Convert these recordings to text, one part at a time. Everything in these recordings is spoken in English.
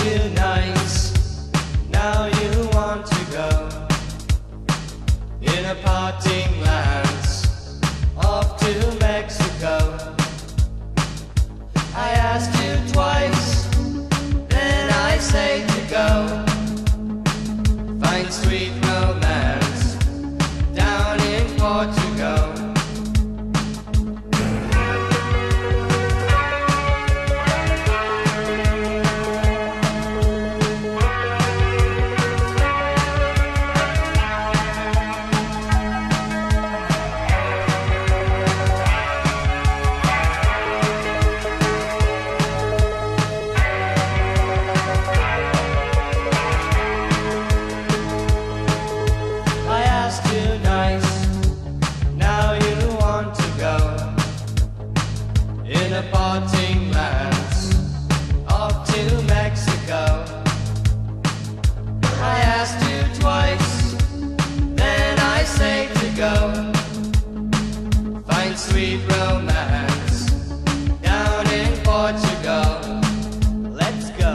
you nice, now you want to go in a parting glance off to Mexico. I asked you twice, then I say to go find sweet romance down in Portugal. A parting glance off to Mexico. I asked you twice, then I say to go find sweet romance down in Portugal. Let's go.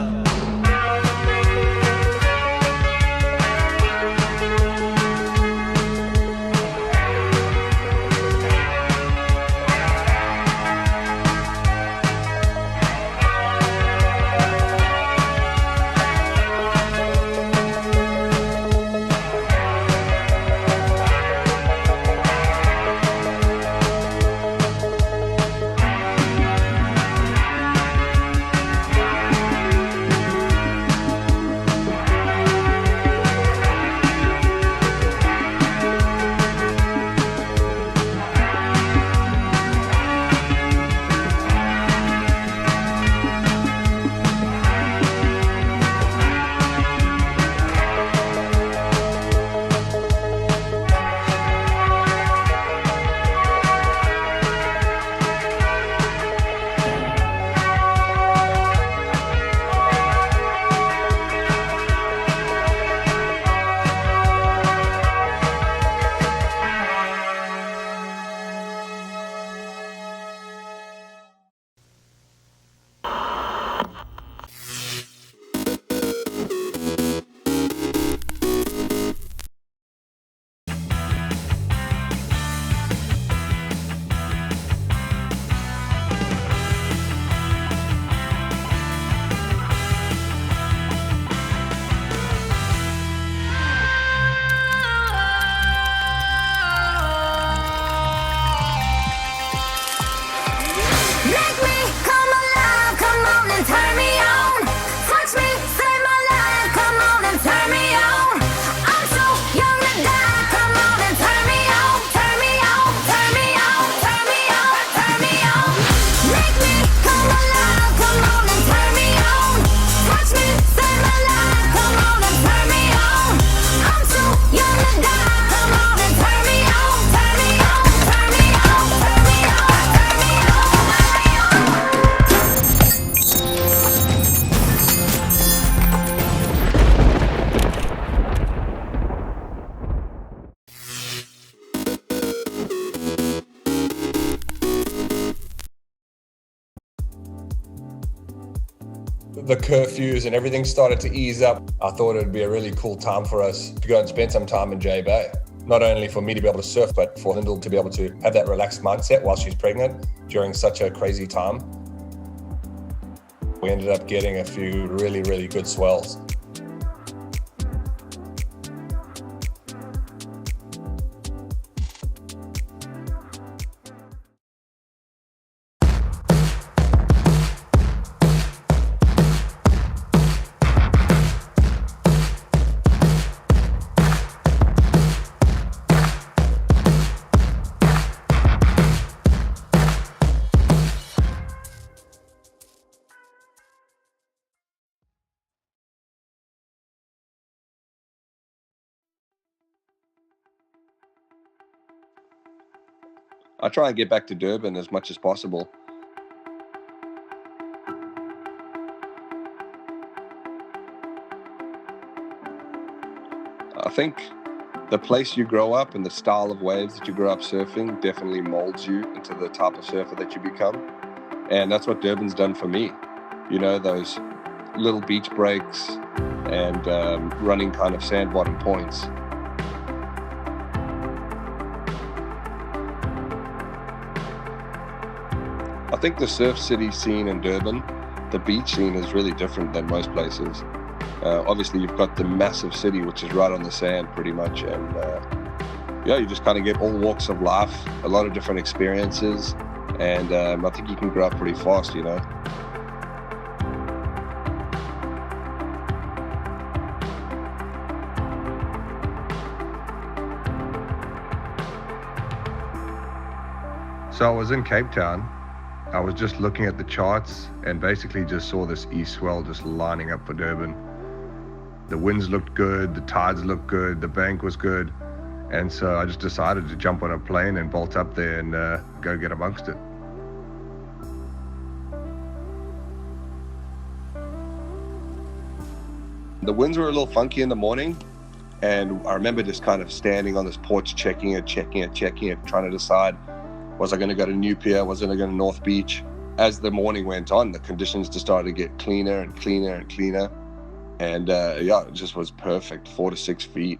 The curfews and everything started to ease up. I thought it'd be a really cool time for us to go and spend some time in JBay. Not only for me to be able to surf, but for Lyndall to be able to have that relaxed mindset while she's pregnant during such a crazy time. We ended up getting a few really, really good swells. I try and get back to Durban as much as possible. I think the place you grow up and the style of waves that you grow up surfing definitely molds you into the type of surfer that you become. And that's what Durban's done for me. You know, those little beach breaks and running kind of sand bottom points. I think the surf city scene in Durban, the beach scene is really different than most places. Obviously, you've got the massive city, which is right on the sand pretty much. And yeah, you just kind of get all walks of life, a lot of different experiences. And I think you can grow up pretty fast, you know. So I was in Cape Town. I was just looking at the charts and basically just saw this east swell just lining up for Durban. The winds looked good, the tides looked good, the bank was good. And so I just decided to jump on a plane and bolt up there and go get amongst it. The winds were a little funky in the morning. And I remember just kind of standing on this porch, checking it, trying to decide, was I going to go to New Pier? Was I going to go to North Beach? As the morning went on, the conditions just started to get cleaner and cleaner and cleaner. And yeah, it just was perfect, 4 to 6 feet.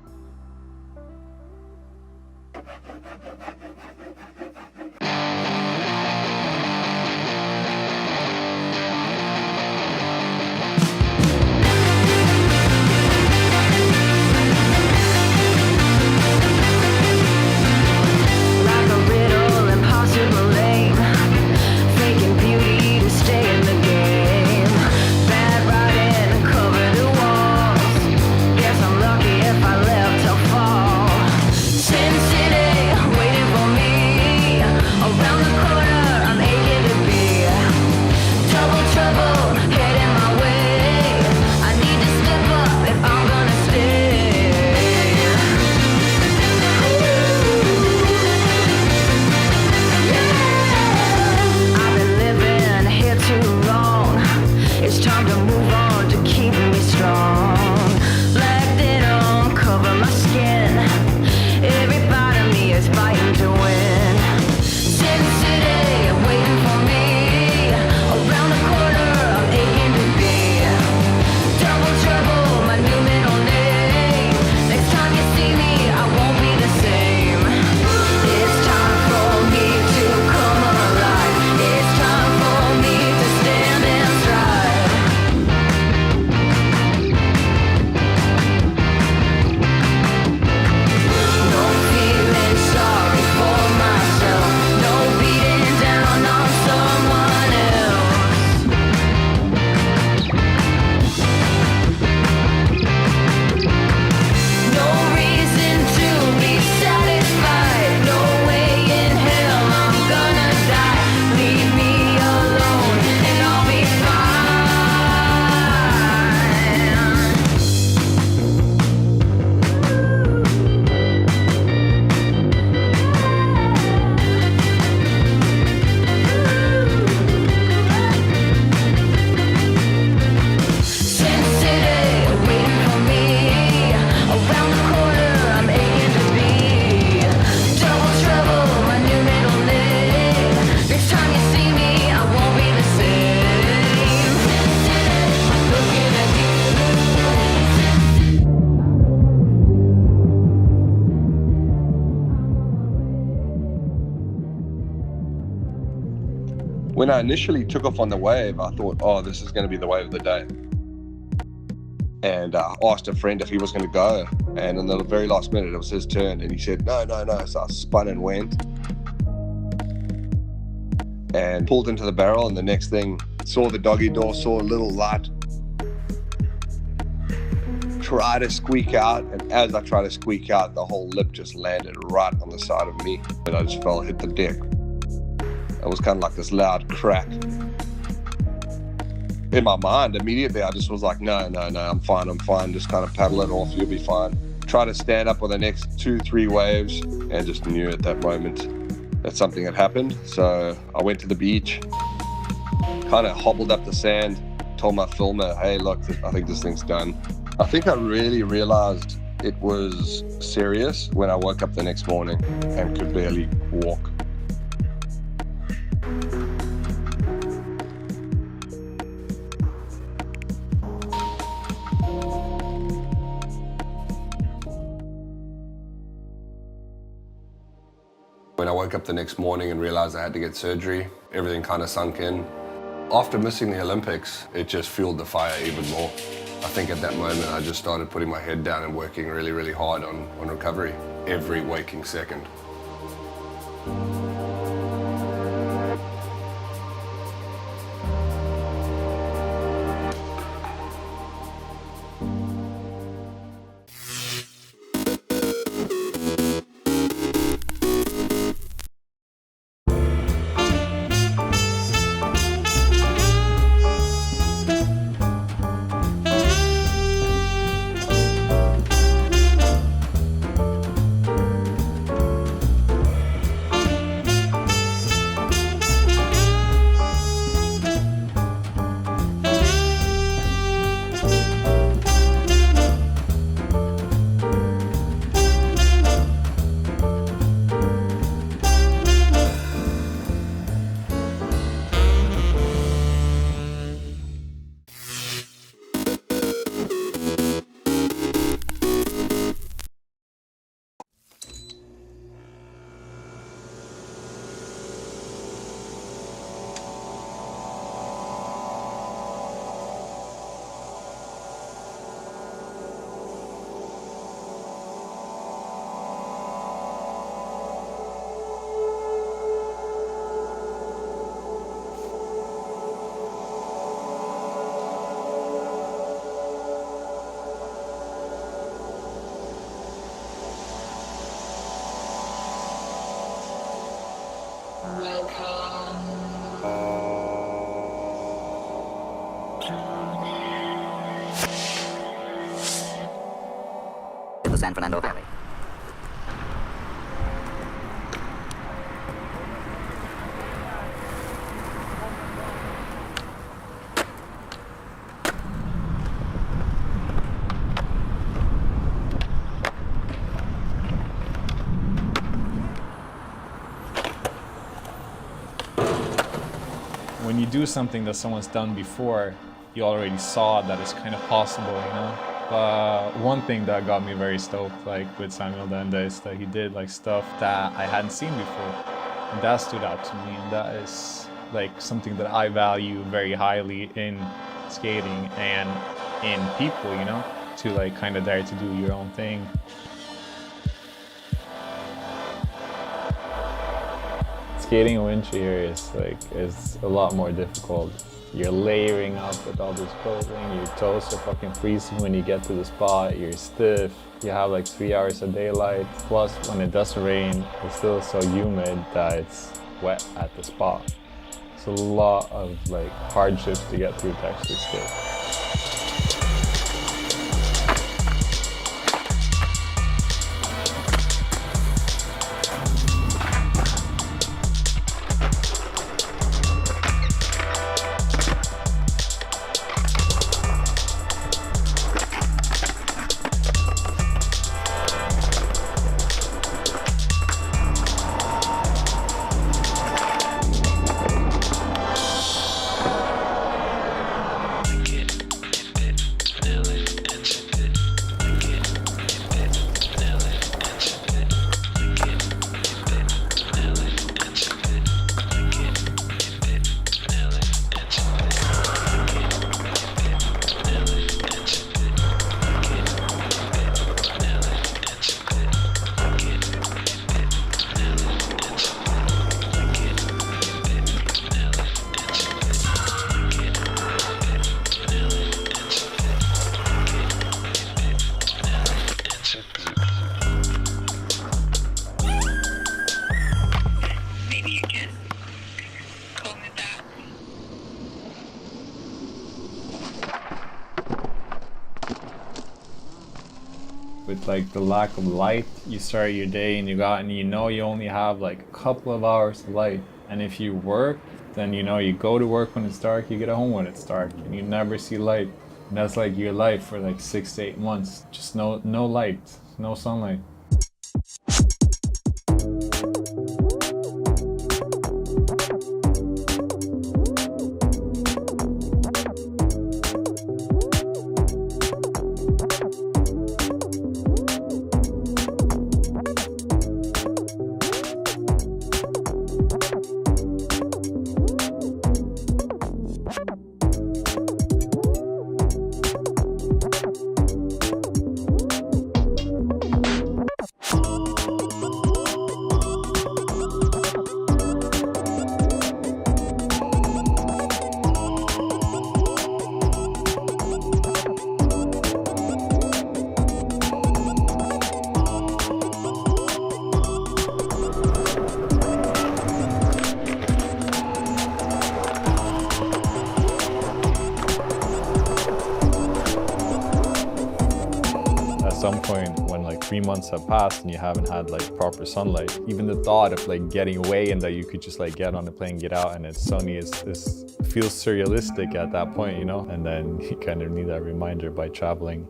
When I initially took off on the wave, I thought, oh, this is going to be the wave of the day. And I asked a friend if he was going to go. And in the very last minute, it was his turn. And he said, no. So I spun and went. And pulled into the barrel. And the next thing, saw the doggy door, saw a little light. Tried to squeak out. And as I tried to squeak out, the whole lip just landed right on the side of me. And I just hit the deck. It was kind of like this loud crack. In my mind, immediately, I just was like, no, I'm fine. Just kind of paddle it off, you'll be fine. Try to stand up on the next 2-3 waves and just knew at that moment that something had happened. So I went to the beach, kind of hobbled up the sand, told my filmer, hey, look, I think this thing's done. I think I really realized it was serious when I woke up the next morning and could barely walk. When I woke up the next morning and realized I had to get surgery, everything kind of sunk in. After missing the Olympics, it just fueled the fire even more. I think at that moment I just started putting my head down and working really, really hard on recovery, every waking second. The San Fernando Valley. When you do something that someone's done before, you already saw that it's kind of possible, you know? But one thing that got me very stoked, like with Samuel Dende, is that he did like stuff that I hadn't seen before. And that stood out to me, and that is like something that I value very highly in skating and in people, you know? To like kind of dare to do your own thing. Skating a wind shear is a lot more difficult. You're layering up with all this clothing, your toes are fucking freezing when you get to the spot, you're stiff, you have like 3 hours of daylight. Plus, when it does rain, it's still so humid that it's wet at the spot. It's a lot of like hardships to get through to actually skate. With like the lack of light, you start your day and you go out and you know you only have like a couple of hours of light. And if you work, then you know you go to work when it's dark, you get home when it's dark, and you never see light. And that's like your life for like 6 to 8 months. Just no light, no sunlight. some point when like 3 months have passed and you haven't had like proper sunlight, even the thought of like getting away and that you could just like get on the plane, get out and it's sunny is feels surrealistic at that point, you know? And then you kind of need that reminder by traveling.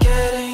Get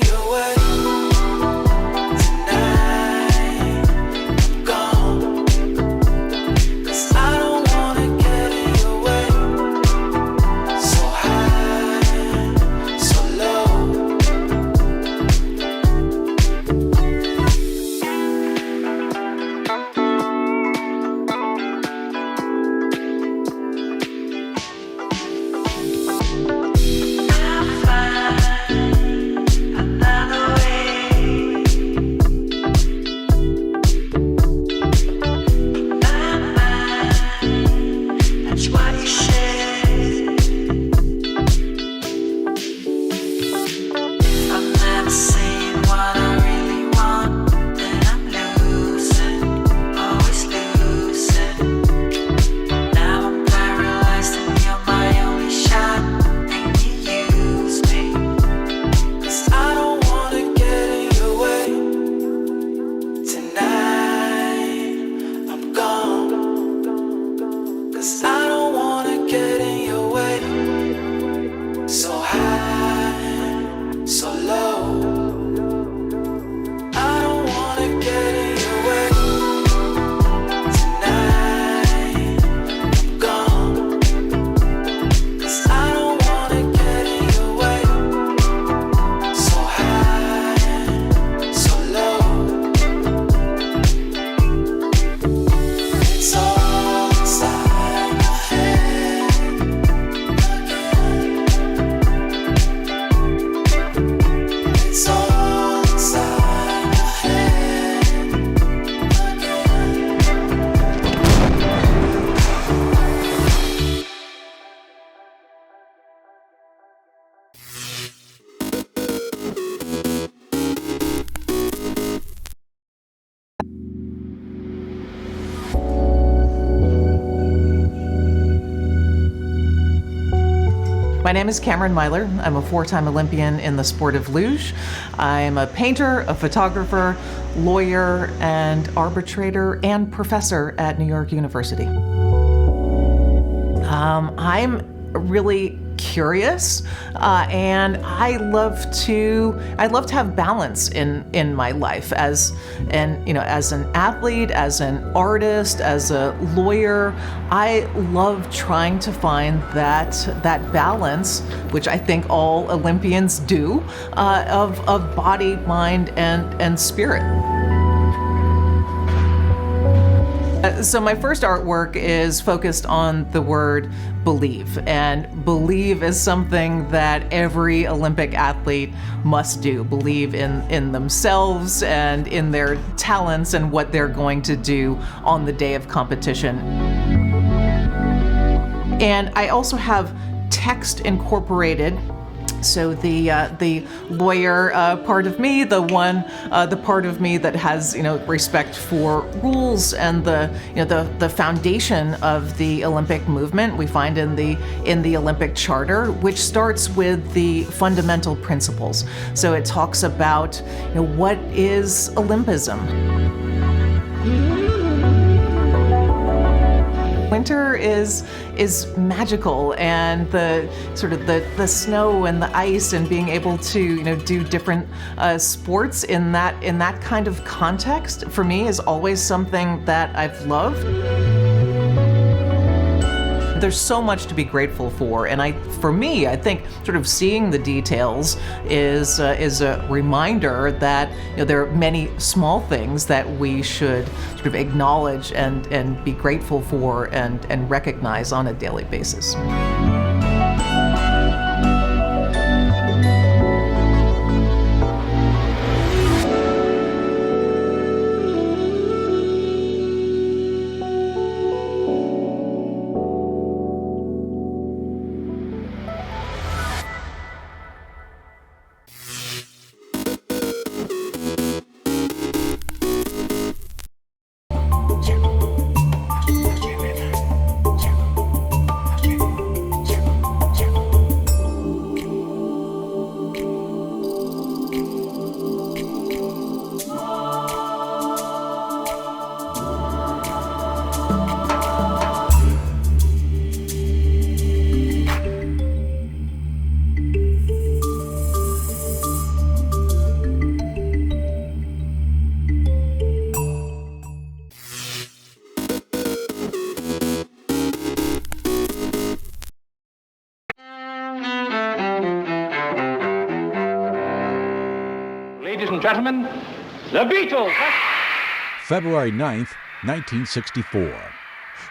My name is Cameron Myler. I'm a 4-time Olympian in the sport of luge. I'm a painter, a photographer, lawyer, and arbitrator, and professor at New York University. I'm really curious, and I love to have balance in my life as an athlete, as an artist, as a lawyer. I love trying to find that balance, which I think all Olympians do, of body, mind, and spirit. So my first artwork is focused on the word believe, and believe is something that every Olympic athlete must do. Believe in themselves and in their talents and what they're going to do on the day of competition. And I also have text incorporated. So the lawyer part of me, the part of me that has respect for rules and the foundation of the Olympic movement we find in the Olympic Charter, which starts with the fundamental principles. So it talks about what is Olympism. Winter is magical, and the snow and the ice and being able to do different sports in that kind of context for me is always something that I've loved. There's so much to be grateful for, and for me, I think sort of seeing the details is a reminder that there are many small things that we should sort of acknowledge and be grateful for and recognize on a daily basis. Ladies and gentlemen, the Beatles. February 9th, 1964.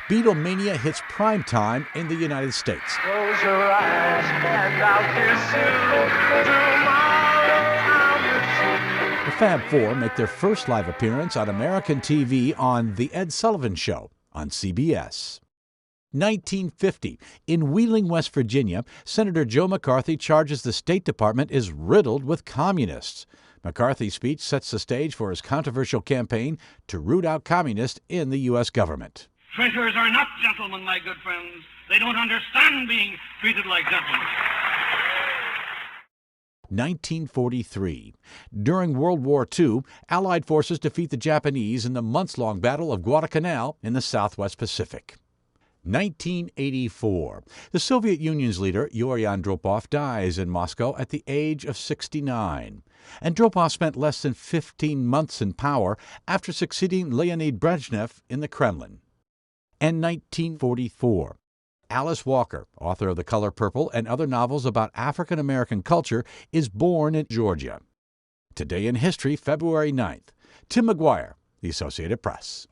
Beatlemania hits prime time in the United States. Close your eyes and I'll kiss you. Tomorrow I'll miss you. The Fab Four make their first live appearance on American TV on The Ed Sullivan Show on CBS. 1950. In Wheeling, West Virginia, Senator Joe McCarthy charges the State Department is riddled with communists. McCarthy's speech sets the stage for his controversial campaign to root out communists in the U.S. government. Traitors are not gentlemen, my good friends. They don't understand being treated like gentlemen. 1943. During World War II, Allied forces defeat the Japanese in the months-long Battle of Guadalcanal in the Southwest Pacific. 1984. The Soviet Union's leader, Yuri Andropov, dies in Moscow at the age of 69. Andropov spent less than 15 months in power after succeeding Leonid Brezhnev in the Kremlin. And 1944. Alice Walker, author of The Color Purple and other novels about African American culture, is born in Georgia. Today in History, February 9th. Tim McGuire, The Associated Press.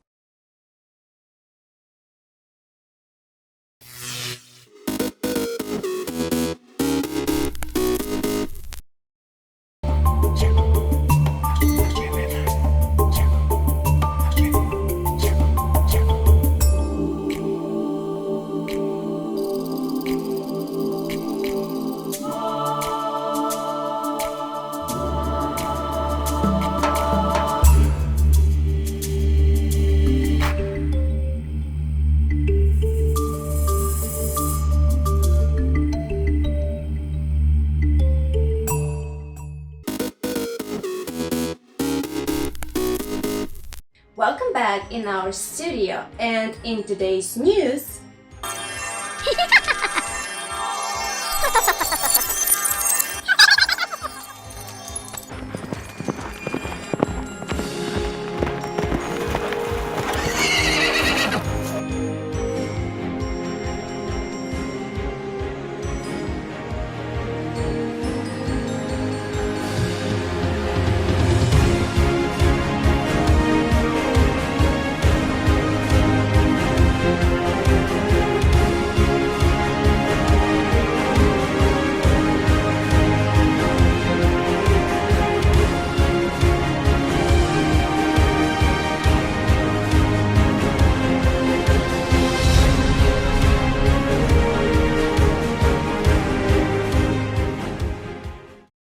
Welcome back in our studio, and in today's news,